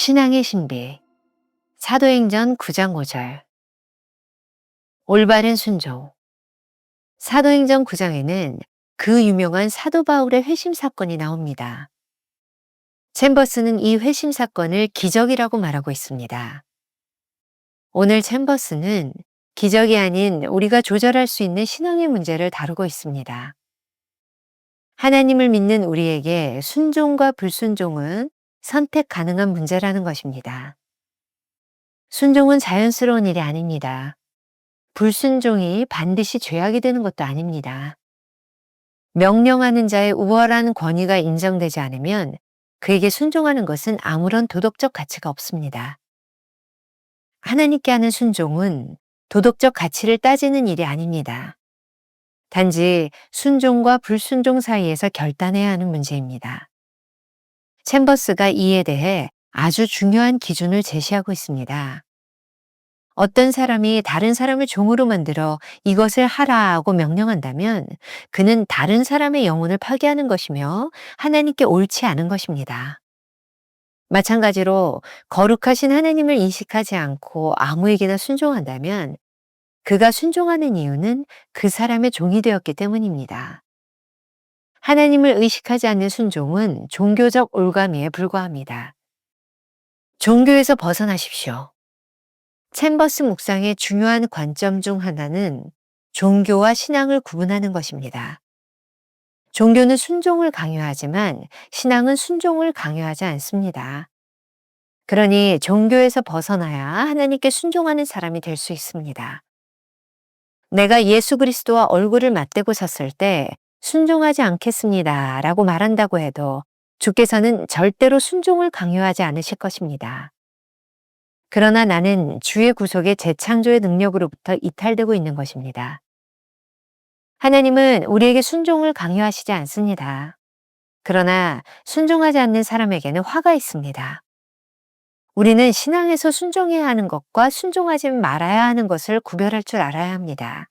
신앙의 신비. 사도행전 9장 5절. 올바른 순종. 사도행전 9장에는 그 유명한 사도 바울의 회심 사건이 나옵니다. 챔버스는 이 회심 사건을 기적이라고 말하고 있습니다. 오늘 챔버스는 기적이 아닌 우리가 조절할 수 있는 신앙의 문제를 다루고 있습니다. 하나님을 믿는 우리에게 순종과 불순종은 선택 가능한 문제라는 것입니다. 순종은 자연스러운 일이 아닙니다. 불순종이 반드시 죄악이 되는 것도 아닙니다. 명령하는 자의 우월한 권위가 인정되지 않으면 그에게 순종하는 것은 아무런 도덕적 가치가 없습니다. 하나님께 하는 순종은 도덕적 가치를 따지는 일이 아닙니다. 단지 순종과 불순종 사이에서 결단해야 하는 문제입니다. 챔버스가 이에 대해 아주 중요한 기준을 제시하고 있습니다. 어떤 사람이 다른 사람을 종으로 만들어 이것을 하라고 명령한다면 그는 다른 사람의 영혼을 파괴하는 것이며 하나님께 옳지 않은 것입니다. 마찬가지로 거룩하신 하나님을 인식하지 않고 아무에게나 순종한다면 그가 순종하는 이유는 그 사람의 종이 되었기 때문입니다. 하나님을 의식하지 않는 순종은 종교적 올가미에 불과합니다. 종교에서 벗어나십시오. 챔버스 묵상의 중요한 관점 중 하나는 종교와 신앙을 구분하는 것입니다. 종교는 순종을 강요하지만 신앙은 순종을 강요하지 않습니다. 그러니 종교에서 벗어나야 하나님께 순종하는 사람이 될 수 있습니다. 내가 예수 그리스도와 얼굴을 맞대고 섰을 때 순종하지 않겠습니다 라고 말한다고 해도 주께서는 절대로 순종을 강요하지 않으실 것입니다. 그러나 나는 주의 구속의 재창조의 능력으로부터 이탈되고 있는 것입니다. 하나님은 우리에게 순종을 강요하시지 않습니다. 그러나 순종하지 않는 사람에게는 화가 있습니다. 우리는 신앙에서 순종해야 하는 것과 순종하지 말아야 하는 것을 구별할 줄 알아야 합니다.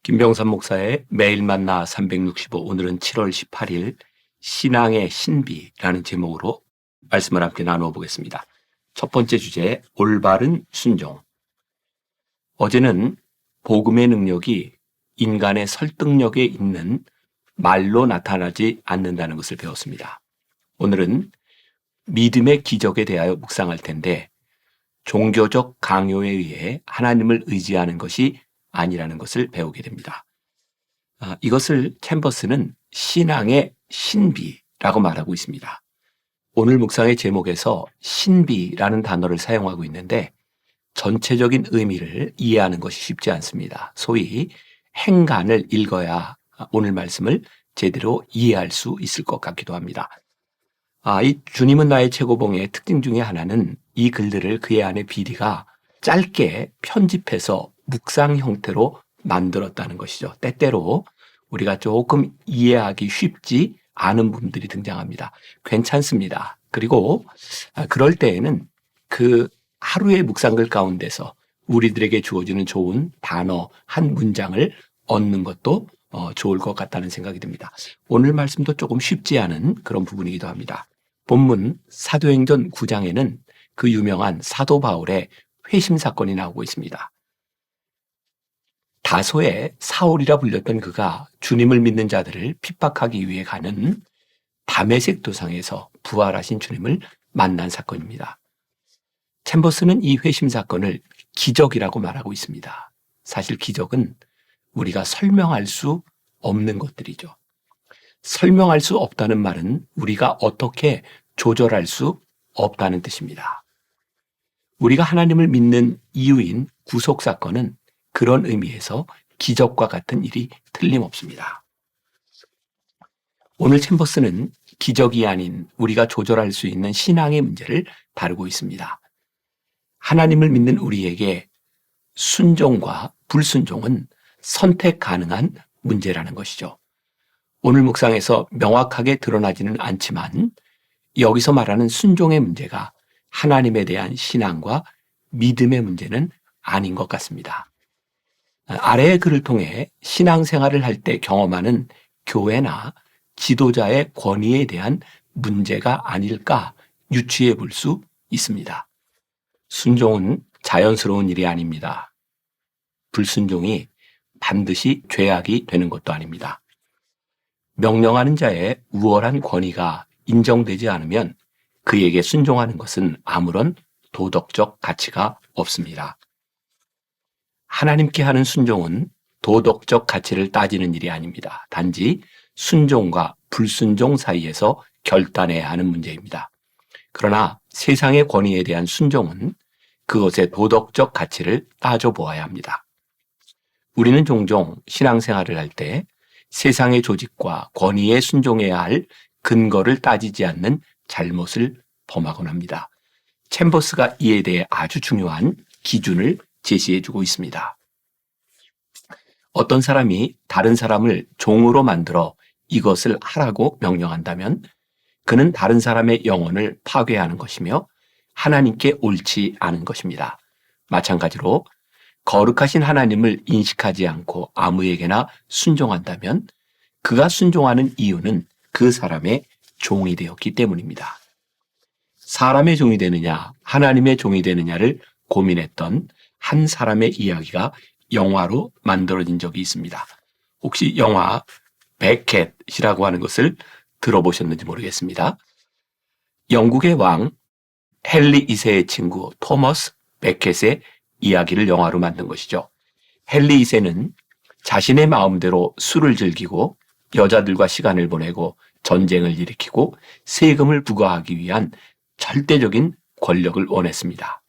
김병삼 목사의 매일 만나 365, 오늘은 7월 18일 신앙의 신비라는 제목으로 말씀을 함께 나누어 보겠습니다. 첫 번째 주제, 올바른 순종. 어제는 복음의 능력이 인간의 설득력에 있는 말로 나타나지 않는다는 것을 배웠습니다. 오늘은 믿음의 기적에 대하여 묵상할 텐데 종교적 강요에 의해 하나님을 의지하는 것이 아니라는 것을 배우게 됩니다. 이것을 챔버스는 신앙의 신비라고 말하고 있습니다. 오늘 묵상의 제목에서 신비라는 단어를 사용하고 있는데 전체적인 의미를 이해하는 것이 쉽지 않습니다. 소위 행간을 읽어야 오늘 말씀을 제대로 이해할 수 있을 것 같기도 합니다. 이 주님은 나의 최고봉의 특징 중에 하나는 이 글들을 그의 아내 비리가 짧게 편집해서 묵상 형태로 만들었다는 것이죠. 때때로 우리가 조금 이해하기 쉽지 않은 부분들이 등장합니다. 괜찮습니다. 그리고 그럴 때에는 그 하루의 묵상글 가운데서 우리들에게 주어지는 좋은 단어 한 문장을 얻는 것도 좋을 것 같다는 생각이 듭니다. 오늘 말씀도 조금 쉽지 않은 그런 부분이기도 합니다. 본문 사도행전 9장에는 그 유명한 사도 바울의 회심 사건이 나오고 있습니다. 다소의 사울이라 불렸던 그가 주님을 믿는 자들을 핍박하기 위해 가는 다메섹 도상에서 부활하신 주님을 만난 사건입니다. 챔버스는 이 회심 사건을 기적이라고 말하고 있습니다. 사실 기적은 우리가 설명할 수 없는 것들이죠. 설명할 수 없다는 말은 우리가 어떻게 조절할 수 없다는 뜻입니다. 우리가 하나님을 믿는 이유인 구속 사건은 그런 의미에서 기적과 같은 일이 틀림없습니다. 오늘 챔버스는 기적이 아닌 우리가 조절할 수 있는 신앙의 문제를 다루고 있습니다. 하나님을 믿는 우리에게 순종과 불순종은 선택 가능한 문제라는 것이죠. 오늘 묵상에서 명확하게 드러나지는 않지만 여기서 말하는 순종의 문제가 하나님에 대한 신앙과 믿음의 문제는 아닌 것 같습니다. 아래의 글을 통해 신앙생활을 할 때 경험하는 교회나 지도자의 권위에 대한 문제가 아닐까 유추해 볼 수 있습니다. 순종은 자연스러운 일이 아닙니다. 불순종이 반드시 죄악이 되는 것도 아닙니다. 명령하는 자의 우월한 권위가 인정되지 않으면 그에게 순종하는 것은 아무런 도덕적 가치가 없습니다. 하나님께 하는 순종은 도덕적 가치를 따지는 일이 아닙니다. 단지 순종과 불순종 사이에서 결단해야 하는 문제입니다. 그러나 세상의 권위에 대한 순종은 그것의 도덕적 가치를 따져보아야 합니다. 우리는 종종 신앙생활을 할 때 세상의 조직과 권위에 순종해야 할 근거를 따지지 않는 잘못을 범하곤 합니다. 챔버스가 이에 대해 아주 중요한 기준을 제시해주고 있습니다. 어떤 사람이 다른 사람을 종으로 만들어 이것을 하라고 명령한다면 그는 다른 사람의 영혼을 파괴하는 것이며 하나님께 옳지 않은 것입니다. 마찬가지로 거룩하신 하나님을 인식하지 않고 아무에게나 순종한다면 그가 순종하는 이유는 그 사람의 종이 되었기 때문입니다. 사람의 종이 되느냐, 하나님의 종이 되느냐를 고민했던 한 사람의 이야기가 영화로 만들어진 적이 있습니다. 혹시 영화 베켓이라고 하는 것을 들어보셨는지 모르겠습니다. 영국의 왕 헨리 2세의 친구 토머스 베켓의 이야기를 영화로 만든 것이죠. 헨리 2세는 자신의 마음대로 술을 즐기고 여자들과 시간을 보내고 전쟁을 일으키고 세금을 부과하기 위한 절대적인 권력을 원했습니다.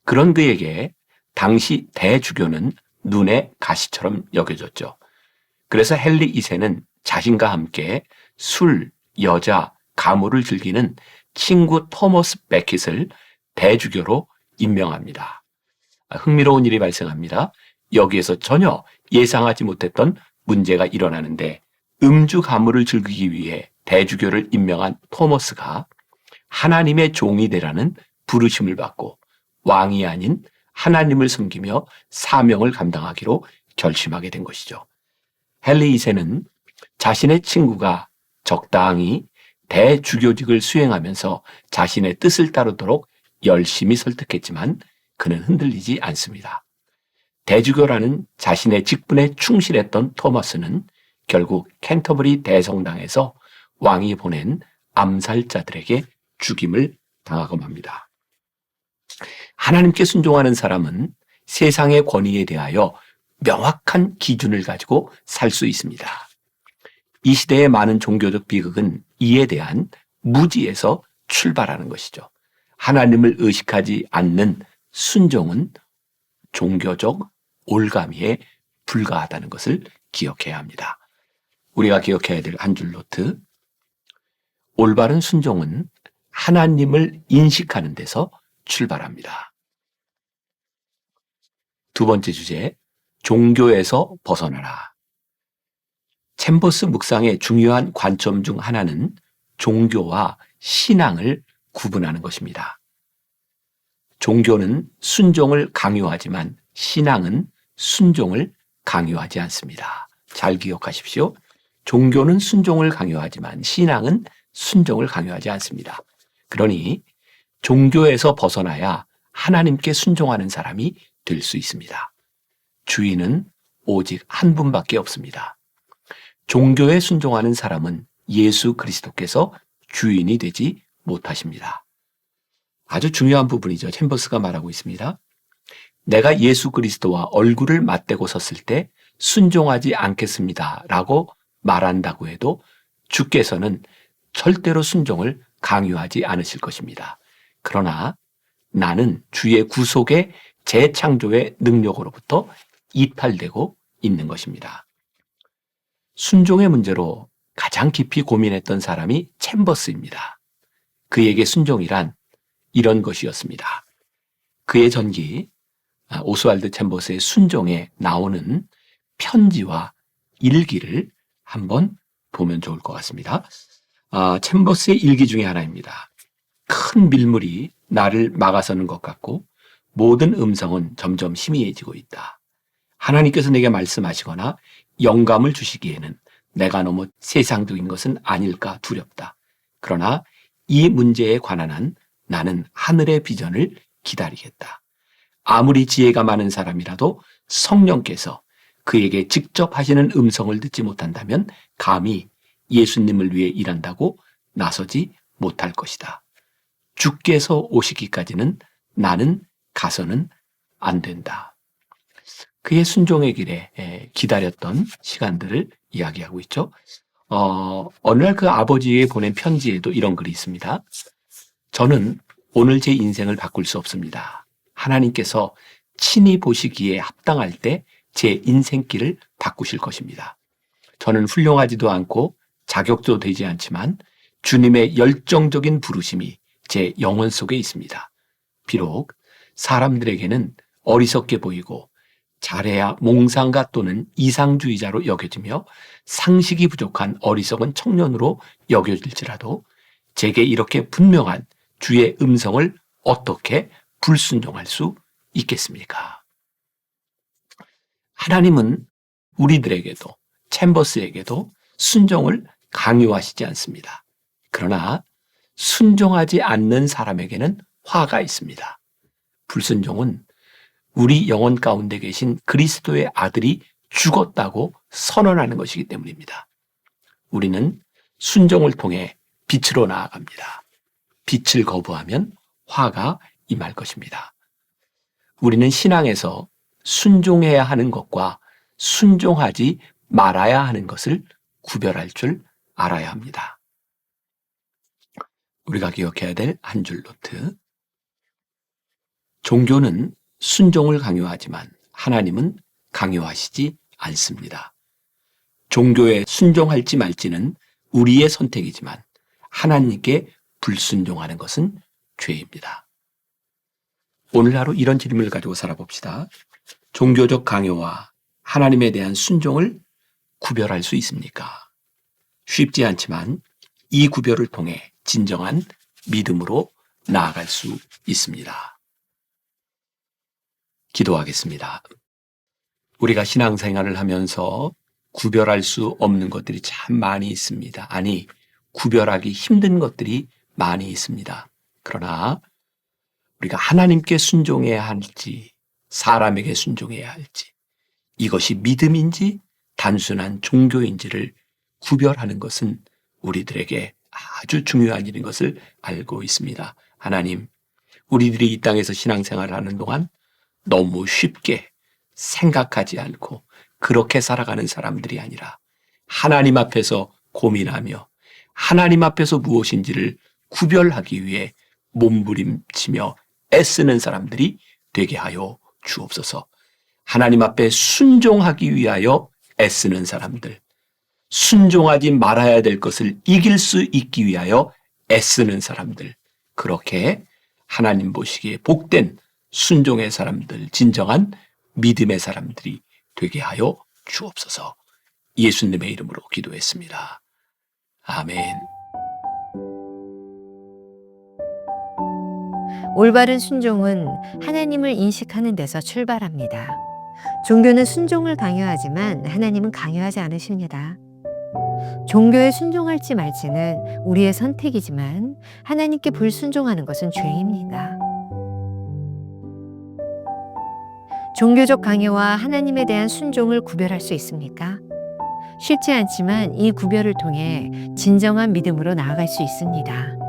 그런 그에게 당시 대주교는 눈의 가시처럼 여겨졌죠. 그래서 헨리 2세는 자신과 함께 술, 여자, 가물을 즐기는 친구 토머스 베킷을 대주교로 임명합니다. 흥미로운 일이 발생합니다. 여기에서 전혀 예상하지 못했던 문제가 일어나는데 음주 가물을 즐기기 위해 대주교를 임명한 토머스가 하나님의 종이 되라는 부르심을 받고 왕이 아닌 하나님을 섬기며 사명을 감당하기로 결심하게 된 것이죠. 헨리 2세는 자신의 친구가 적당히 대주교직을 수행하면서 자신의 뜻을 따르도록 열심히 설득했지만 그는 흔들리지 않습니다. 대주교라는 자신의 직분에 충실했던 토마스는 결국 캔터버리 대성당에서 왕이 보낸 암살자들에게 죽임을 당하고 맙니다. 하나님께 순종하는 사람은 세상의 권위에 대하여 명확한 기준을 가지고 살 수 있습니다. 이 시대의 많은 종교적 비극은 이에 대한 무지에서 출발하는 것이죠. 하나님을 의식하지 않는 순종은 종교적 올가미에 불과하다는 것을 기억해야 합니다. 우리가 기억해야 될 한 줄 노트. 올바른 순종은 하나님을 인식하는 데서 출발합니다. 두 번째 주제, 종교에서 벗어나라. 챔버스 묵상의 중요한 관점 중 하나는 종교와 신앙을 구분하는 것입니다. 종교는 순종을 강요하지만 신앙은 순종을 강요하지 않습니다. 잘 기억하십시오. 종교는 순종을 강요하지만 신앙은 순종을 강요하지 않습니다. 그러니 종교에서 벗어나야 하나님께 순종하는 사람이 될 수 있습니다. 주인은 오직 한 분밖에 없습니다. 종교에 순종하는 사람은 예수 그리스도께서 주인이 되지 못하십니다. 아주 중요한 부분이죠. 챔버스가 말하고 있습니다. 내가 예수 그리스도와 얼굴을 맞대고 섰을 때 순종하지 않겠습니다 라고 말한다고 해도 주께서는 절대로 순종을 강요하지 않으실 것입니다. 그러나 나는 주의 구속의 재창조의 능력으로부터 이탈되고 있는 것입니다. 순종의 문제로 가장 깊이 고민했던 사람이 챔버스입니다. 그에게 순종이란 이런 것이었습니다. 그의 전기 오스왈드 챔버스의 순종에 나오는 편지와 일기를 한번 보면 좋을 것 같습니다. 챔버스의 일기 중에 하나입니다. 큰 밀물이 나를 막아서는 것 같고 모든 음성은 점점 희미해지고 있다. 하나님께서 내게 말씀하시거나 영감을 주시기에는 내가 너무 세상적인 것은 아닐까 두렵다. 그러나 이 문제에 관한 한 나는 하늘의 비전을 기다리겠다. 아무리 지혜가 많은 사람이라도 성령께서 그에게 직접 하시는 음성을 듣지 못한다면 감히 예수님을 위해 일한다고 나서지 못할 것이다. 주께서 오시기까지는 나는 가서는 안 된다. 그의 순종의 길에 기다렸던 시간들을 이야기하고 있죠. 어느 날 그 아버지에 보낸 편지에도 이런 글이 있습니다. 저는 오늘 제 인생을 바꿀 수 없습니다. 하나님께서 친히 보시기에 합당할 때 제 인생길을 바꾸실 것입니다. 저는 훌륭하지도 않고 자격도 되지 않지만 주님의 열정적인 부르심이 제 영혼 속에 있습니다. 비록 사람들에게는 어리석게 보이고 잘해야 몽상가 또는 이상주의자로 여겨지며 상식이 부족한 어리석은 청년으로 여겨질지라도 제게 이렇게 분명한 주의 음성을 어떻게 불순종할 수 있겠습니까? 하나님은 우리들에게도 챔버스에게도 순종을 강요하시지 않습니다. 그러나 순종하지 않는 사람에게는 화가 있습니다. 불순종은 우리 영혼 가운데 계신 그리스도의 아들이 죽었다고 선언하는 것이기 때문입니다. 우리는 순종을 통해 빛으로 나아갑니다. 빛을 거부하면 화가 임할 것입니다. 우리는 신앙에서 순종해야 하는 것과 순종하지 말아야 하는 것을 구별할 줄 알아야 합니다. 우리가 기억해야 될 한 줄 노트. 종교는 순종을 강요하지만 하나님은 강요하시지 않습니다. 종교에 순종할지 말지는 우리의 선택이지만 하나님께 불순종하는 것은 죄입니다. 오늘 하루 이런 질문을 가지고 살아봅시다. 종교적 강요와 하나님에 대한 순종을 구별할 수 있습니까? 쉽지 않지만 이 구별을 통해 진정한 믿음으로 나아갈 수 있습니다. 기도하겠습니다. 우리가 신앙생활을 하면서 구별할 수 없는 것들이 참 많이 있습니다. 아니, 구별하기 힘든 것들이 많이 있습니다. 그러나 우리가 하나님께 순종해야 할지 사람에게 순종해야 할지 이것이 믿음인지 단순한 종교인지를 구별하는 것은 우리들에게 아주 중요한 일인 것을 알고 있습니다. 하나님, 우리들이 이 땅에서 신앙생활을 하는 동안 너무 쉽게 생각하지 않고 그렇게 살아가는 사람들이 아니라 하나님 앞에서 고민하며 하나님 앞에서 무엇인지를 구별하기 위해 몸부림치며 애쓰는 사람들이 되게 하여 주옵소서. 하나님 앞에 순종하기 위하여 애쓰는 사람들, 순종하지 말아야 될 것을 이길 수 있기 위하여 애쓰는 사람들, 그렇게 하나님 보시기에 복된 순종의 사람들, 진정한 믿음의 사람들이 되게 하여 주옵소서. 예수님의 이름으로 기도했습니다. 아멘. 올바른 순종은 하나님을 인식하는 데서 출발합니다. 종교는 순종을 강요하지만 하나님은 강요하지 않으십니다. 종교에 순종할지 말지는 우리의 선택이지만 하나님께 불순종하는 것은 죄입니다. 종교적 강요와 하나님에 대한 순종을 구별할 수 있습니까? 쉽지 않지만 이 구별을 통해 진정한 믿음으로 나아갈 수 있습니다.